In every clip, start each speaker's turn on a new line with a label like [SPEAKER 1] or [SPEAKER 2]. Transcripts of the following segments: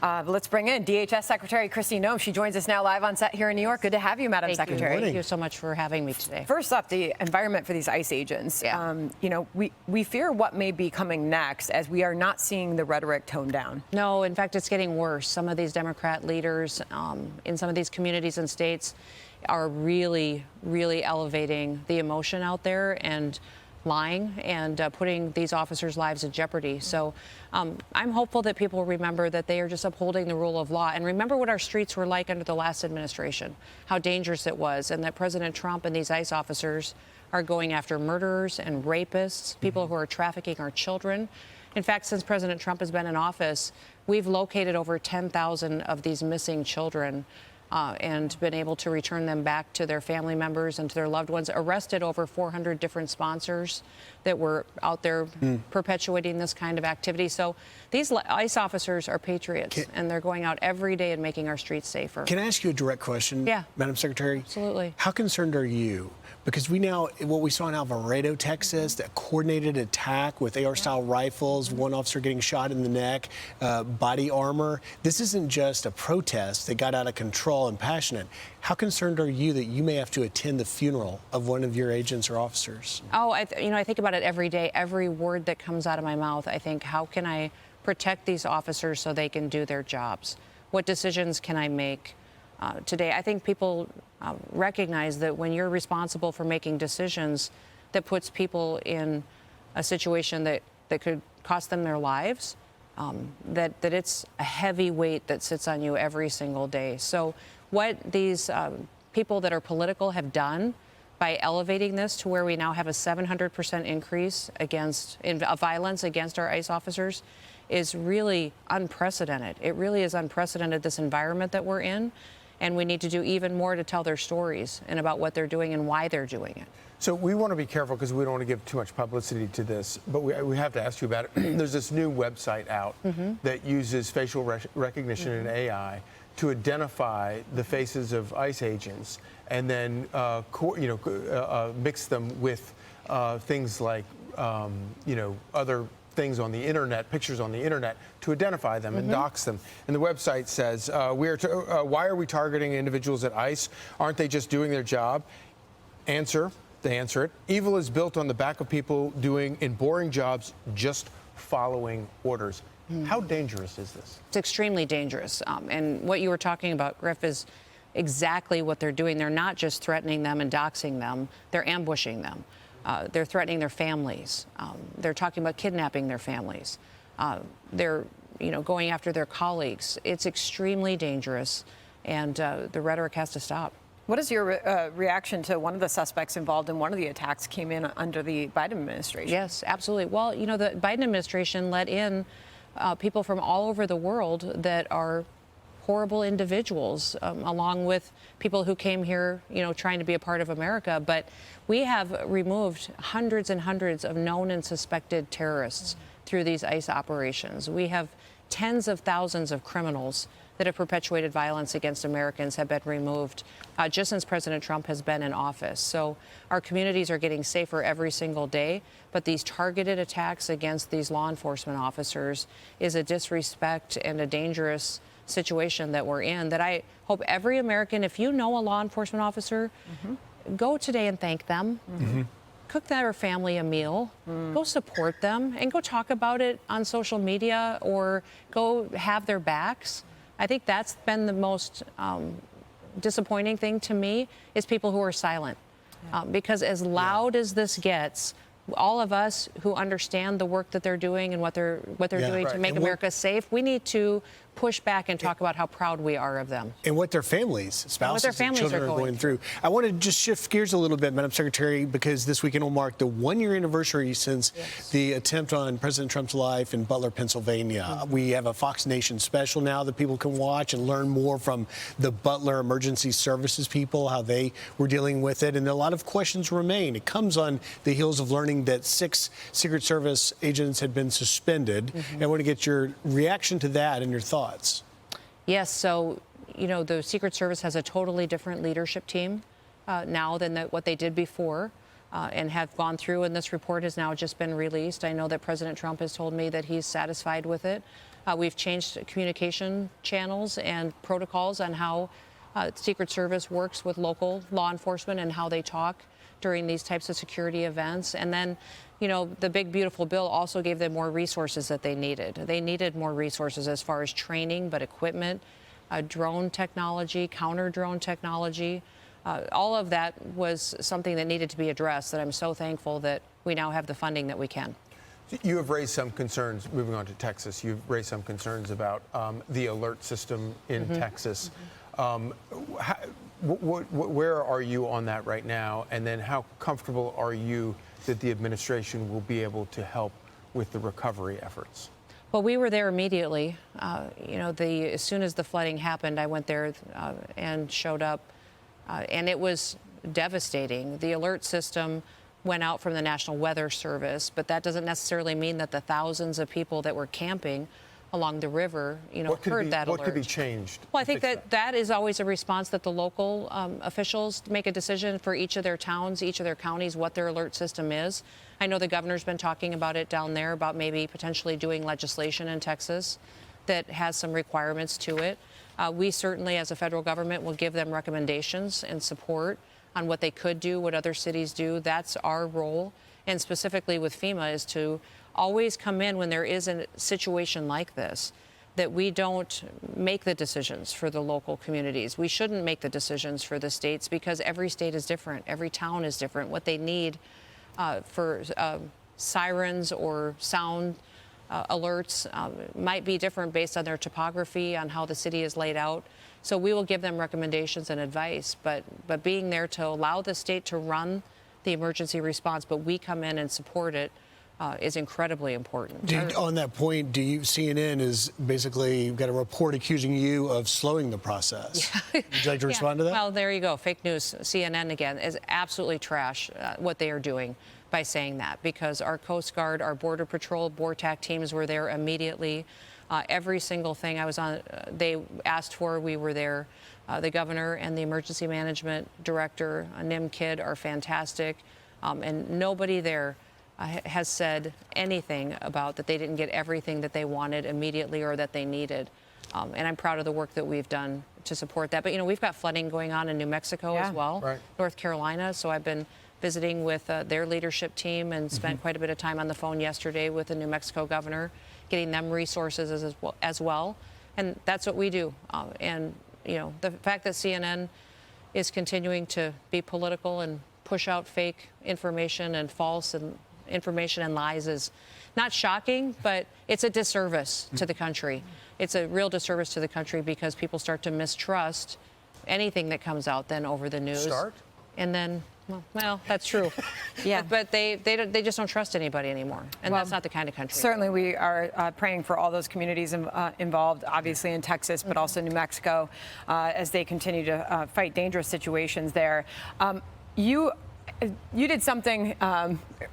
[SPEAKER 1] Let's bring in DHS Secretary Kristi Noem. She joins us now live on set here in New York. Good to have you, Madam Secretary.
[SPEAKER 2] Thank you so much for having me today.
[SPEAKER 1] First up, the environment for these ICE agents.
[SPEAKER 2] Yeah.
[SPEAKER 1] We fear what may be coming next as we are not seeing the rhetoric toned down.
[SPEAKER 2] No, in fact, it's getting worse. Some of these Democrat leaders in some of these communities and states are really, really elevating the emotion out there and lying and putting these officers' lives in jeopardy. So I'm hopeful that people remember that they are just upholding the rule of law and remember what our streets were like under the last administration, how dangerous it was, and that President Trump and these ICE officers are going after murderers and rapists, people who are trafficking our children. In fact, since President Trump has been in office, we've located over 10,000 of these missing children and been able to return them back to their family members and to their loved ones, arrested over 400 different sponsors that were out there perpetuating this kind of activity. So these ICE officers are patriots, and they're going out every day and making our streets safer.
[SPEAKER 3] Can I ask you a direct question, Madam Secretary?
[SPEAKER 2] Absolutely.
[SPEAKER 3] How concerned are you? Because what we saw in Alvarado, Texas, that coordinated attack with AR-style rifles, one officer getting shot in the neck, body armor. This isn't just a protest that got out of control and passionate. How concerned are you that you may have to attend the funeral of one of your agents or officers?
[SPEAKER 2] Oh, I think about it every day. Every word that comes out of my mouth, I think, how can I protect these officers so they can do their jobs? What decisions can I make? Today, I think people recognize that when you're responsible for making decisions that puts people in a situation that could cost them their lives, that it's a heavy weight that sits on you every single day. So what these people that are political have done by elevating this to where we now have a 700% increase in violence against our ICE officers is really unprecedented. It really is unprecedented, this environment that we're in. And we need to do even more to tell their stories and about what they're doing and why they're doing it.
[SPEAKER 4] So we want to be careful because we don't want to give too much publicity to this, but we have to ask you about it. There's this new website out that uses facial recognition and AI to identify the faces of ICE agents and then mix them with things like other things on the internet, pictures on the internet, to identify them and dox them. And the website says, why are we targeting individuals at ICE? Aren't they just doing their job? They answer it. Evil is built on the back of people doing in boring jobs, just following orders. How dangerous is this?
[SPEAKER 2] It's extremely dangerous. And what you were talking about, Griff, is exactly what they're doing. They're not just threatening them and doxing them, they're ambushing them. They're threatening their families. They're talking about kidnapping their families. They're, going after their colleagues. It's extremely dangerous, and the rhetoric has to stop.
[SPEAKER 1] What is your reaction to one of the suspects involved in one of the attacks came in under the Biden administration?
[SPEAKER 2] Yes, absolutely. Well, the Biden administration let in people from all over the world that are horrible individuals, along with people who came here, trying to be a part of America. But we have removed hundreds and hundreds of known and suspected terrorists through these ICE operations. We have tens of thousands of criminals that have perpetuated violence against Americans have been removed just since President Trump has been in office. So our communities are getting safer every single day, but these targeted attacks against these law enforcement officers is a disrespect and a dangerous situation that we're in, that I hope every American, if you know a law enforcement officer, go today and thank them. Cook their family a meal, go support them, and go talk about it on social media or go have their backs. I think that's been the most disappointing thing to me is people who are silent. Because as loud as this gets, all of us who understand the work that they're doing and what they're doing to make America safe, we need to push back and talk about how proud we are of them.
[SPEAKER 3] And what their families, spouses, and children are going through. I want to just shift gears a little bit, Madam Secretary, because this weekend will mark the one-year anniversary since the attempt on President Trump's life in Butler, Pennsylvania. We have a Fox Nation special now that people can watch and learn more from the Butler Emergency Services people, how they were dealing with it. And a lot of questions remain. It comes on the heels of learning that 6 Secret Service agents had been suspended. And I want to get your reaction to that and your thoughts.
[SPEAKER 2] Yes, so, the Secret Service has a totally different leadership team now than what they did before and have gone through, and this report has now just been released. I know that President Trump has told me that he's satisfied with it. We've changed communication channels and protocols on how Secret Service works with local law enforcement and how they talk during these types of security events. And then, you know, the big, beautiful bill also gave them more resources that they needed. They needed more resources as far as training, but equipment, drone technology, counter-drone technology. All of that was something that needed to be addressed, that I'm so thankful that we now have the funding that we can.
[SPEAKER 4] You have raised some concerns, moving on to Texas, you've raised some concerns about the alert system in Texas. Where are you on that right now? And then how comfortable are you that the administration will be able to help with the recovery efforts?
[SPEAKER 2] Well, we were there immediately. You know, as soon as the flooding happened, I went there and showed up. And it was devastating. The alert system went out from the National Weather Service, but that doesn't necessarily mean that the thousands of people that were camping along the river, you know, heard that alert.
[SPEAKER 4] What could be changed?
[SPEAKER 2] Well, I think that is always a response that the local officials make a decision for each of their towns, each of their counties, what their alert system is. I know the governor's been talking about it down there, about maybe potentially doing legislation in Texas that has some requirements to it. We certainly, as a federal government, will give them recommendations and support on what they could do, what other cities do. That's our role. And specifically with FEMA is to always come in when there is a situation like this, that we don't make the decisions for the local communities. We shouldn't make the decisions for the states because every state is different. Every town is different. What they need for sirens or sound alerts might be different based on their topography, on how the city is laid out. So we will give them recommendations and advice, but being there to allow the state to run the emergency response, but we come in and support it, is incredibly important.
[SPEAKER 3] On that point, CNN is basically got a report accusing you of slowing the process. Yeah. Would you like to respond to that?
[SPEAKER 2] Well, there you go. Fake news. CNN, again, is absolutely trash what they are doing by saying that, because our Coast Guard, our Border Patrol, BORTAC teams were there immediately. Every single thing I was on, they asked for, we were there. The governor and the emergency management director, Nim Kidd, are fantastic. And nobody there has said anything about that they didn't get everything that they wanted immediately or that they needed. And I'm proud of the work that we've done to support that. But, you know, we've got flooding going on in New Mexico as well, right. North Carolina. So I've been visiting with their leadership team and spent quite a bit of time on the phone yesterday with the New Mexico governor, getting them resources as well. And that's what we do. And, you know, the fact that CNN is continuing to be political and push out fake information and false information and lies is not shocking, but it's a disservice to the country. It's a real disservice to the country because people start to mistrust anything that comes out then over the news. And then, well, that's true. Yeah. But they just don't trust anybody anymore. And that's not the kind of country.
[SPEAKER 1] Certainly we are praying for all those communities involved, obviously in Texas, but also New Mexico, as they continue to fight dangerous situations there. You did something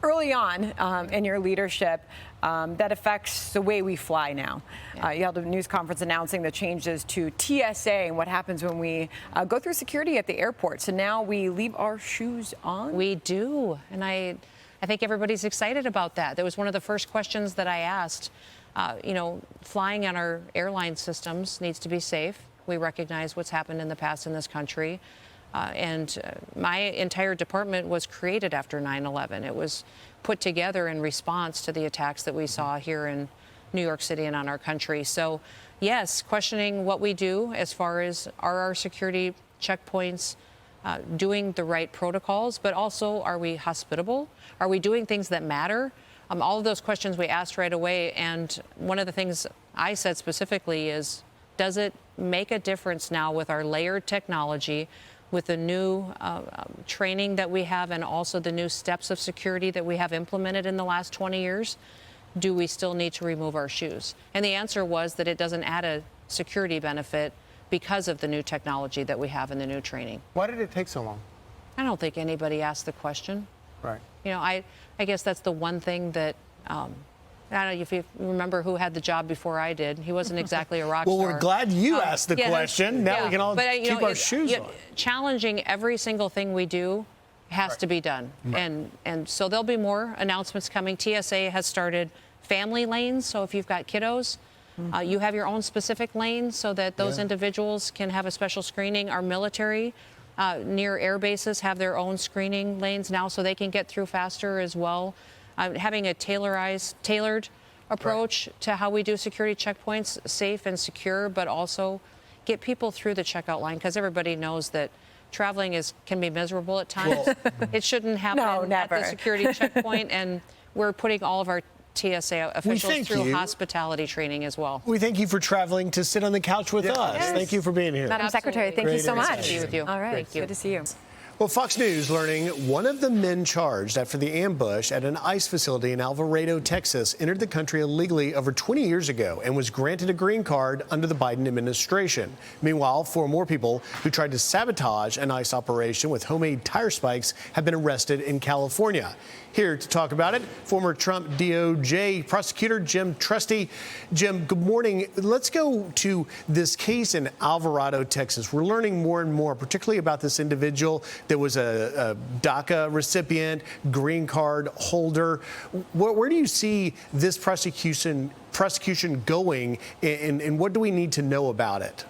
[SPEAKER 1] early on in your leadership that affects the way we fly now. Yeah. You held a news conference announcing the changes to TSA and what happens when we go through security at the airport. So now we leave our shoes on?
[SPEAKER 2] We do. And I think everybody's excited about that. That was one of the first questions that I asked. You know, flying on our airline systems needs to be safe. We recognize what's happened in the past in this country. And my entire department was created after 9/11. It was put together in response to the attacks that we saw here in New York City and on our country. So, yes, questioning what we do as far as are our security checkpoints doing the right protocols, but also are we hospitable? Are we doing things that matter? All of those questions we asked right away. And one of the things I said specifically is, does it make a difference now with our layered technology, with the new training that we have and also the new steps of security that we have implemented in the last 20 years, do we still need to remove our shoes? And the answer was that it doesn't add a security benefit because of the new technology that we have and the new training.
[SPEAKER 4] Why did it take so long?
[SPEAKER 2] I don't think anybody asked the question.
[SPEAKER 4] Right.
[SPEAKER 2] You know, I guess that's the one thing that I don't know if you remember who had the job before I did. He wasn't exactly a rock star.
[SPEAKER 3] Well, we're glad you asked the question. Now we can all keep our shoes on.
[SPEAKER 2] Challenging every single thing we do has to be done. Right. And so there'll be more announcements coming. TSA has started family lanes. So if you've got kiddos, You have your own specific lane so that those individuals can have a special screening. Our military near air bases have their own screening lanes now so they can get through faster as well. Having a tailored approach to how we do security checkpoints, safe and secure, but also get people through the checkout line, because everybody knows that traveling can be miserable at times. It shouldn't happen at the security checkpoint, and we're putting all of our TSA officials through hospitality training as well.
[SPEAKER 3] We thank you for traveling to sit on the couch with us.
[SPEAKER 1] Yes.
[SPEAKER 3] Thank you for being here.
[SPEAKER 1] Madam Secretary, thank you so much.
[SPEAKER 2] With you.
[SPEAKER 1] All right,
[SPEAKER 2] Thank you.
[SPEAKER 1] good to see you.
[SPEAKER 3] Well, Fox News learning one of the men charged after the ambush at an ICE facility in Alvarado, Texas, entered the country illegally over 20 years ago and was granted a green card under the Biden administration. Meanwhile, 4 more people who tried to sabotage an ICE operation with homemade tire spikes have been arrested in California. Here to talk about it, former Trump DOJ prosecutor Jim Trusty. Jim, good morning. Let's go to this case in Alvarado, Texas. We're learning more and more, particularly about this individual that was a DACA recipient, green card holder. Where do you see this prosecution going, and what do we need to know about it?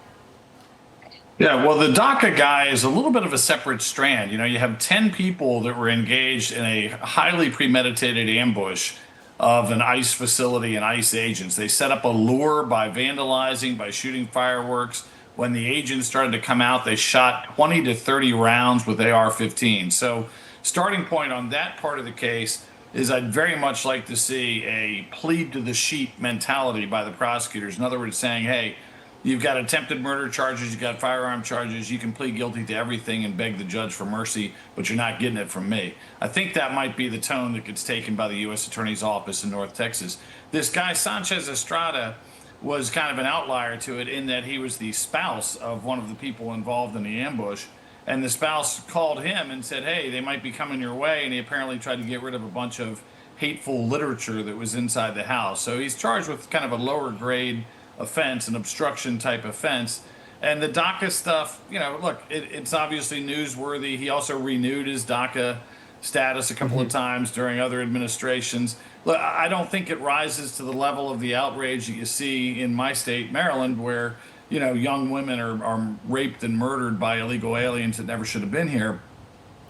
[SPEAKER 5] Yeah, well, the DACA guy is a little bit of a separate strand. You know, you have 10 people that were engaged in a highly premeditated ambush of an ICE facility and ICE agents. They set up a lure by vandalizing, by shooting fireworks. When the agents started to come out, they shot 20 to 30 rounds with AR-15. So starting point on that part of the case is I'd very much like to see a plead to the sheet mentality by the prosecutors. In other words, saying, hey, you've got attempted murder charges, you've got firearm charges, you can plead guilty to everything and beg the judge for mercy, but you're not getting it from me. I think that might be the tone that gets taken by the U.S. Attorney's Office in North Texas. This guy, Sanchez Estrada, was kind of an outlier to it in that he was the spouse of one of the people involved in the ambush. And the spouse called him and said, hey, they might be coming your way. And he apparently tried to get rid of a bunch of hateful literature that was inside the house. So he's charged with kind of a lower grade offense, an obstruction type offense. And the DACA stuff, you know, look, it's obviously newsworthy. He also renewed his DACA status a couple of times during other administrations. Look, I don't think it rises to the level of the outrage that you see in my state, Maryland, where, you know, young women are raped and murdered by illegal aliens that never should have been here.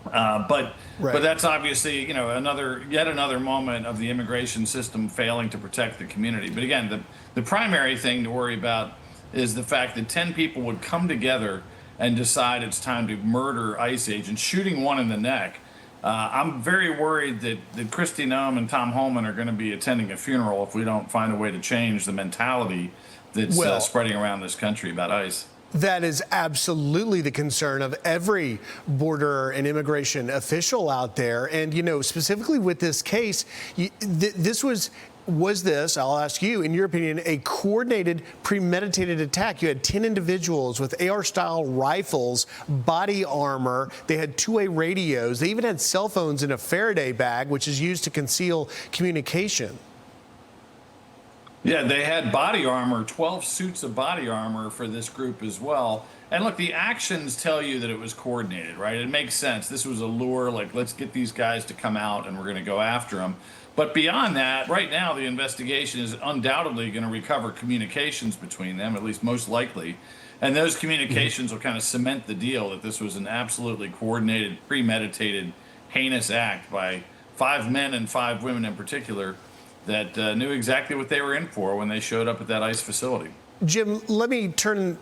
[SPEAKER 5] But that's obviously, you know, yet another moment of the immigration system failing to protect the community. But again, the primary thing to worry about is the fact that 10 people would come together and decide it's time to murder ICE agents, shooting one in the neck. I'm very worried that Kristi Noem and Tom Homan are going to be attending a funeral if we don't find a way to change the mentality that's spreading around this country about ICE.
[SPEAKER 3] That is absolutely the concern of every border and immigration official out there. And, you know, specifically with this case, was this, I'll ask you, in your opinion, a coordinated, premeditated attack? You had 10 individuals with AR-style rifles, body armor. They had two-way radios. They even had cell phones in a Faraday bag, which is used to conceal communication.
[SPEAKER 5] Yeah, they had body armor, 12 suits of body armor for this group as well. And look, the actions tell you that it was coordinated, right? It makes sense. This was a lure, like, let's get these guys to come out and we're going to go after them. But beyond that, right now, the investigation is undoubtedly going to recover communications between them, at least most likely. And those communications will kind of cement the deal that this was an absolutely coordinated, premeditated, heinous act by 5 men and 5 women in particular that knew exactly what they were in for when they showed up at that ICE facility.
[SPEAKER 3] Jim, let me turn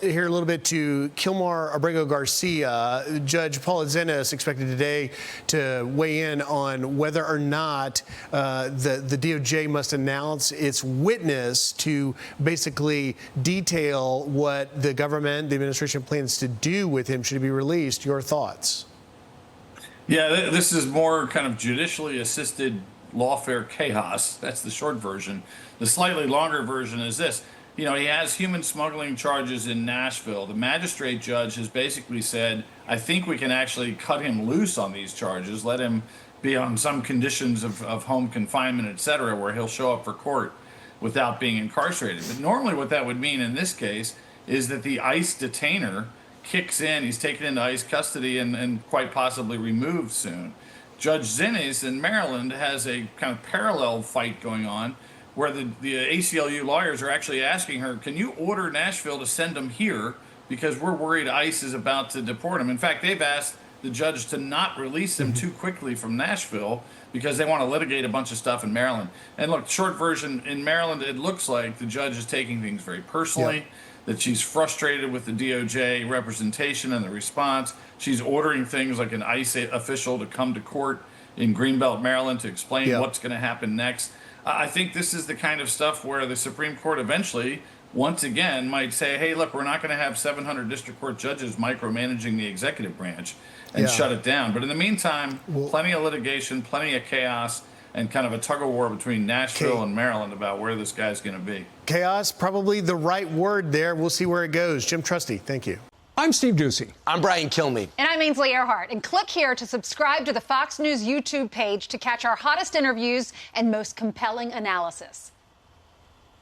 [SPEAKER 3] here a little bit to Kilmar Abrego Garcia. Judge Paula Zenas expected today to weigh in on whether or not the DOJ must announce its witness to basically detail what the government, the administration plans to do with him should he be released. Your thoughts?
[SPEAKER 5] Yeah, this is more kind of judicially assisted lawfare chaos. That's the short version. The slightly longer version is this. You know, he has human smuggling charges in Nashville. The magistrate judge has basically said, I think we can actually cut him loose on these charges, let him be on some conditions of home confinement, et cetera, where he'll show up for court without being incarcerated. But normally what that would mean in this case is that the ICE detainer kicks in, he's taken into ICE custody and quite possibly removed soon. Judge Zenas in Maryland has a kind of parallel fight going on where the ACLU lawyers are actually asking her, can you order Nashville to send him here because we're worried ICE is about to deport him. In fact, they've asked the judge to not release him too quickly from Nashville because they want to litigate a bunch of stuff in Maryland. And look, short version, in Maryland, it looks like the judge is taking things very personally, that she's frustrated with the DOJ representation and the response. She's ordering things like an ICE official to come to court in Greenbelt, Maryland to explain what's going to happen next. I think this is the kind of stuff where the Supreme Court eventually, once again, might say, hey, look, we're not going to have 700 district court judges micromanaging the executive branch and shut it down. But in the meantime, plenty of litigation, plenty of chaos, and kind of a tug of war between Nashville and Maryland about where this guy's going to be.
[SPEAKER 3] Chaos, probably the right word there. We'll see where it goes. Jim Trusty, thank you.
[SPEAKER 6] I'm Steve Doocy.
[SPEAKER 7] I'm Brian Kilmeade.
[SPEAKER 8] And I'm Ainsley Earhart. And click here to subscribe to the Fox News YouTube page to catch our hottest interviews and most compelling analysis.